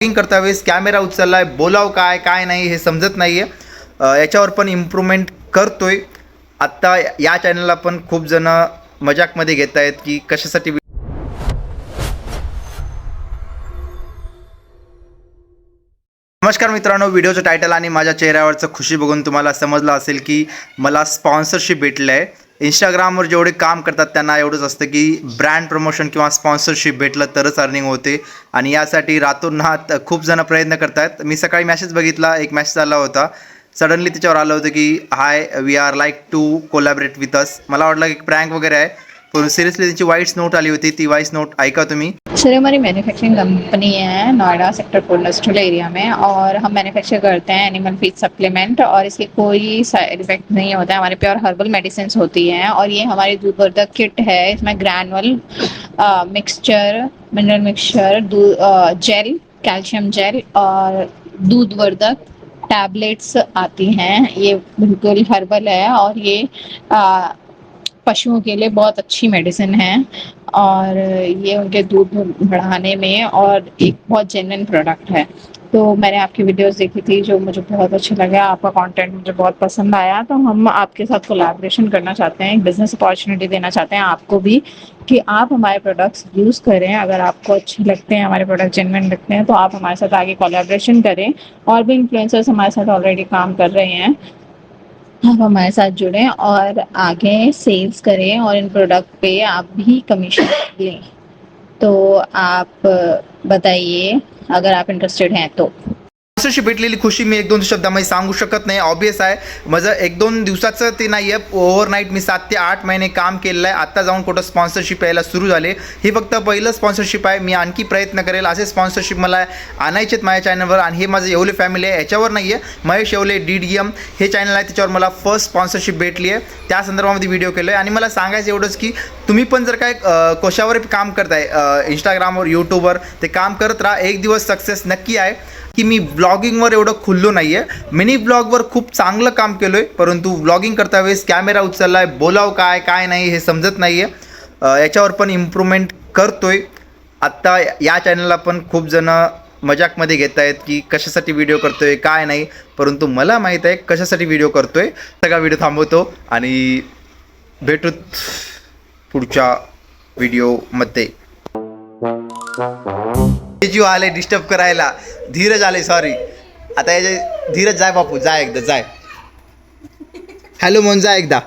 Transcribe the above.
Blogging करता वेळेस camera उचललाय, बोलाव काय काय नाही हे समजत नाही आहे. याच्यावर पण इम्प्रूव्हमेंट करतोय. आत्ता या चॅनलला पण खूप जण मजाकमध्ये घेत आहेत की कशासाठी. नमस्कार मित्रांनो, व्हिडिओचं टायटल आणि माझ्या चेहऱ्यावरचं खुशी बघून तुम्हाला समजलं असेल की मला स्पॉन्सरशिप भेटलं आहे. इंस्टाग्रामवर जेवढे काम करतात त्यांना एवढंच असतं की ब्रँड प्रमोशन किंवा स्पॉन्सरशिप भेटलं तरच अर्निंग होते आणि यासाठी रातोरात खूप जण प्रयत्न करत आहेत. मी सकाळी मॅसेज बघितला, एक मॅसेज आला होता. सडनली त्याच्यावर आलं होतं की hi we are like to collaborate with us. मला वाटलं की प्रँक वगैरे आहे, पण सिरियसली त्यांची व्हॉइस नोट आली होती. ती व्हॉइस नोट ऐका तुम्ही. सर हमारी मैन्युफैक्चरिंग कंपनी है नोएडा सेक्टर 4 इंडस्ट्रियल एरिया में, और हम मैन्युफैक्चर करते हैं एनिमल फीड सप्लीमेंट, और इसके कोई साइड इफेक्ट नहीं होता है. हमारे प्योर हर्बल मेडिसिन होती हैं, और ये हमारी दूधवर्धक किट है. इसमें granular mixture, mineral mixture, gel, calcium gel और दूधवर्धक टैबलेट्स आती हैं. ये बिल्कुल हर्बल है और ये पशुओं के लिए बहुत अच्छी मेडिसिन है, और ये उनके दूध बढ़ाने में और एक बहुत जेन्युइन प्रोडक्ट है. तो मैंने आपकी वीडियोस देखी थी जो मुझे बहुत अच्छे लगा, आपका कंटेंट मुझे बहुत पसंद आया. तो हम आपके साथ कोलैबोरेशन करना चाहते हैं, एक बिजनेस अपॉर्चुनिटी देना चाहते हैं आपको भी कि आप हमारे प्रोडक्ट्स यूज़ करें. अगर आपको अच्छे लगते हैं, हमारे प्रोडक्ट जेन्युइन लगते हैं, तो आप हमारे साथ आगे कोलैबोरेशन करें. और भी इन्फ्लुएंसर्स हमारे साथ ऑलरेडी काम कर रहे हैं, आप हमारे साथ जुड़ें और आगे सेल्स करें, और इन प्रोडक्ट पे आप भी कमीशन लें. तो आप बताइए अगर आप इंटरेस्टेड हैं तो. स्पॉन्सरशिप भेटलेली खुशी मी 1-2 शब्दामध्ये सांगू शकत नाही. ऑब्वियस आहे, माझं 1-2 दिवसाचं ते नाही आहे. ओव्हरनाईट मी 7 ते 8 महिने काम केलेलं आहे. आत्ता जाऊन कुठं स्पॉन्सरशिप यायला सुरू झाले. ही फक्त पहिलं स्पॉन्सरशिप आहे. मी आणखी प्रयत्न करेल, असे स्पॉन्सरशिप मला आणायचे आहेत माझ्या चॅनलवर. आणि हे माझं येवले फॅमिली आहे, याच्यावर नाही आहे. महेश येवले DDM हे चॅनल आहे, त्याच्यावर मला फर्स्ट स्पॉन्सरशिप भेटली आहे. त्या संदर्भामध्ये व्हिडिओ केलो आहे. आणि मला सांगायचं एवढंच की तुम्ही पण जर काय कशावर काम करताय, इंस्टाग्रामवर, यूट्यूबवर, ते काम करत राहा. एक दिवस सक्सेस नक्की आहे. की मी ब्लॉगिंगवर एवढं खुल्लो नाही आहे. मिनी ब्लॉगवर खूप चांगलं काम केलो आहे, परंतु ब्लॉगिंग करता वेळेस कॅमेरा उचलला आहे, बोलाव काय काय नाही हे समजत नाही आहे. याच्यावर पण इम्प्रूव्हमेंट करतोय. आत्ता या चॅनलला पण खूप जण मजाकमध्ये घेत आहेत की कशासाठी व्हिडिओ करतोय काय नाही, परंतु मला माहीत आहे कशासाठी व्हिडिओ करतोय. सगळा व्हिडिओ थांबवतो आणि भेटूत पुढच्या व्हिडिओमध्ये. जीव आले डिस्टर्ब करायला, धीरज आले, सॉरी. आता याचे धीरज जाय बापू, जाय एकदा, जाय. हॅलो म्हणून जा एकदा.